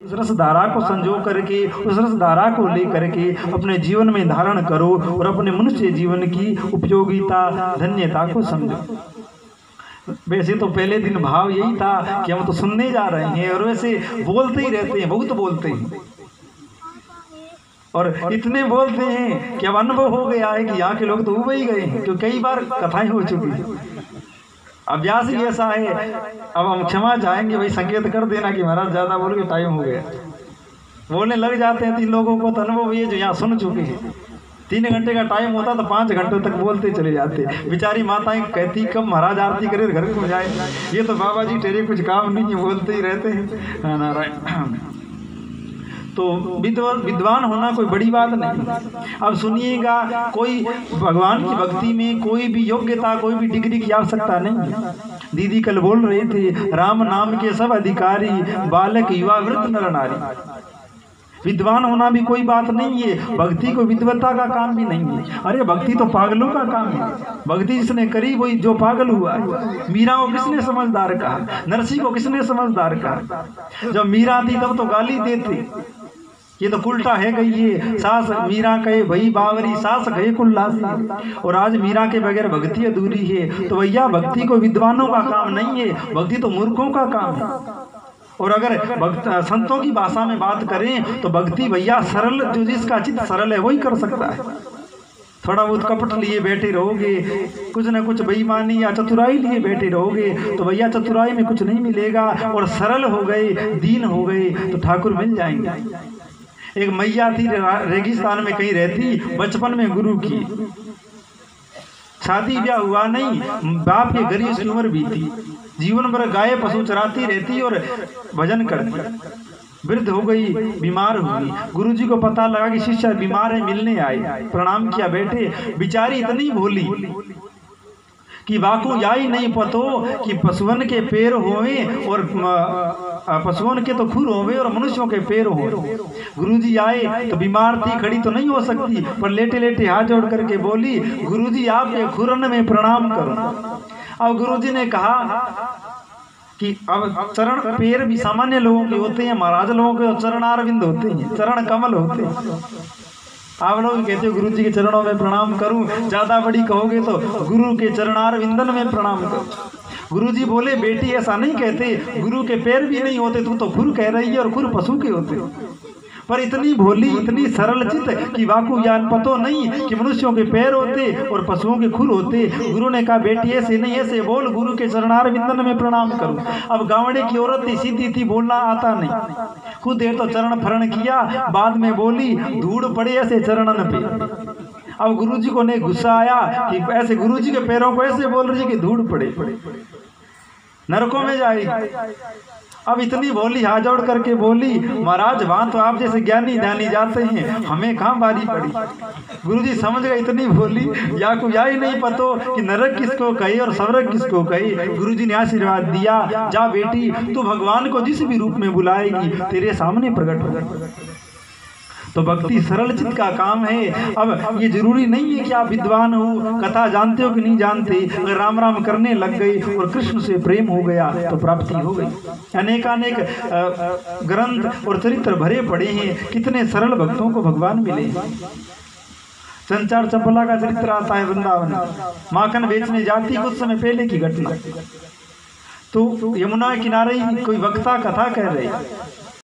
उस रस धारा को संजो करके, उस रस धारा को ले करके अपने जीवन में धारण करो और अपने मनुष्य जीवन की उपयोगिता धन्यता को समझो। वैसे तो पहले दिन भाव यही था कि हम तो सुनने जा रहे हैं, और वैसे बोलते ही रहते हैं, बहुत बोलते हैं, और इतने बोलते हैं कि अब अनुभव हो गया है कि यहाँ के लोग तो उब ही गए हैं, क्योंकि कई बार कथाएं हो चुकी हैं। अभ्यास ही ऐसा है। अब हम क्षमा चाहेंगे, भाई संकेत कर देना कि महाराज ज्यादा बोल के टाइम हो गया, बोलने लग जाते हैं। 3 लोगों को तो अनुभव ये जो यहाँ सुन चुके हैं। 3 घंटे का टाइम होता तो 5 घंटे तक बोलते चले जाते। बेचारी माताएं कहती कब महाराज आरती करे घर को जाए, ये तो बाबा जी तेरे कुछ काम नहीं है, बोलते ही रहते हैं। नारायण। तो विद्वान होना कोई बड़ी बात नहीं। अब सुनिएगा, कोई भगवान की भक्ति में कोई भी योग्यता, कोई भी डिग्री की आवश्यकता नहीं है। दीदी कल बोल रहे थे, राम नाम के सब अधिकारी, बालक युवा वृद्ध नर नारी। विद्वान होना भी कोई बात नहीं है, भक्ति को विद्वता का काम भी नहीं है। अरे भक्ति तो पागलों का काम है। भक्ति जिसने करी वही जो पागल हुआ। मीरा को किसने समझदार कहा, नरसिंह को किसने समझदार कहा। जब मीरा थी तब तो गाली देते, ये तो उल्टा है गई ये। सास मीरा कहे भई बावरी, सास कहे कुल्लासी। और आज मीरा के बगैर भक्ति अधूरी है। तो भैया भक्ति को विद्वानों का काम नहीं है, भक्ति तो मूर्खों का काम है। और अगर संतों की भाषा में बात करें तो भक्ति भैया सरल, जो जिसका चित्त सरल है वही कर सकता है। थोड़ा बहुत कपट लिए बैठे रहोगे, कुछ न कुछ बेईमानी या चतुराई लिए बैठे रहोगे तो भैया चतुराई में कुछ नहीं मिलेगा। और सरल हो गए, दीन हो गए तो ठाकुर मिल जाएंगे। एक मैया थी, रेगिस्तान में कहीं रहती, बचपन में गुरु की शादी ब्याह हुआ नहीं, बाप के गरीब की उम्र भी थी, जीवन भर गाय पशु चराती रहती और भजन करती। वृद्ध हो गई, बीमार हुई। गुरुजी को पता लगा कि शिष्य बीमार है, मिलने आए, प्रणाम किया, बैठे। बिचारी इतनी भोली कि वाकू याई नहीं पतो कि पशुअन के पैर होवे और पशुओं के तो खुर होवे और मनुष्यों के पैर हो। गुरुजी आए तो बीमार थी, खड़ी तो नहीं हो सकती, पर लेटे लेटे हाथ जोड़ करके बोली, गुरुजी आपके खुरन में प्रणाम करो। अब गुरुजी ने कहा कि अब चरण पैर भी सामान्य लोगों के होते हैं, महाराज लोगों के चरणारविंद होते हैं, चरण कमल होते हैं। आप लोग कहते हो गुरु जी के चरणों में प्रणाम करूं, ज्यादा बड़ी कहोगे तो गुरु के चरणारविंदन में प्रणाम करो। गुरुजी बोले बेटी ऐसा नहीं कहते, गुरु के पैर भी नहीं होते, तू तो खुर कह रही है और खुर पशु के होते। पर इतनी भोली, इतनी सरल चित्त कि वाकु ज्ञान पतो नहीं कि मनुष्यों के पैर होते और पशुओं के खुर होते। गुरु ने कहा बेटी ऐसे नहीं, ऐसे बोल, गुरु के चरणारविंदन में प्रणाम करो। अब गावड़े की औरत थी, सीधी थी, बोलना आता नहीं, खुद देर तो चरण फरण किया, बाद में बोली धूड़ पड़े ऐसे चरणन पे। अब गुरुजी को ने गुस्सा आया कि ऐसे गुरुजी के पैरों को ऐसे बोल रही कि धूड़ पड़े, नरकों में जाएगी। अब इतनी बोली, हाथ जोड़ करके बोली, महाराज वहां तो आप जैसे ज्ञानी ध्यानी जाते हैं, हमें कहाँ बारी पड़ी। गुरुजी समझ गए इतनी बोली, या को या ही नहीं पतो कि नरक किसको कहे और स्वर्ग किसको कहे। गुरुजी ने आशीर्वाद दिया, जा बेटी तू भगवान को जिस भी रूप में बुलाएगी तेरे सामने प्रकट होगा। तो भक्ति सरल चित्त का काम है। अब ये जरूरी नहीं है कि आप विद्वान हो, कथा जानते हो कि नहीं जानते। अगर राम राम करने लग गए और कृष्ण से प्रेम हो गया तो प्राप्ति हो गई। अनेकानेक ग्रंथ और चरित्र भरे पड़े हैं, कितने सरल भक्तों को भगवान मिले। संचार चंपला का चरित्र आता है वृंदावन, माखन बेचने जाती कुछ समय पहले की घटना। तो यमुना किनारे कोई वक्ता कथा कह रहे,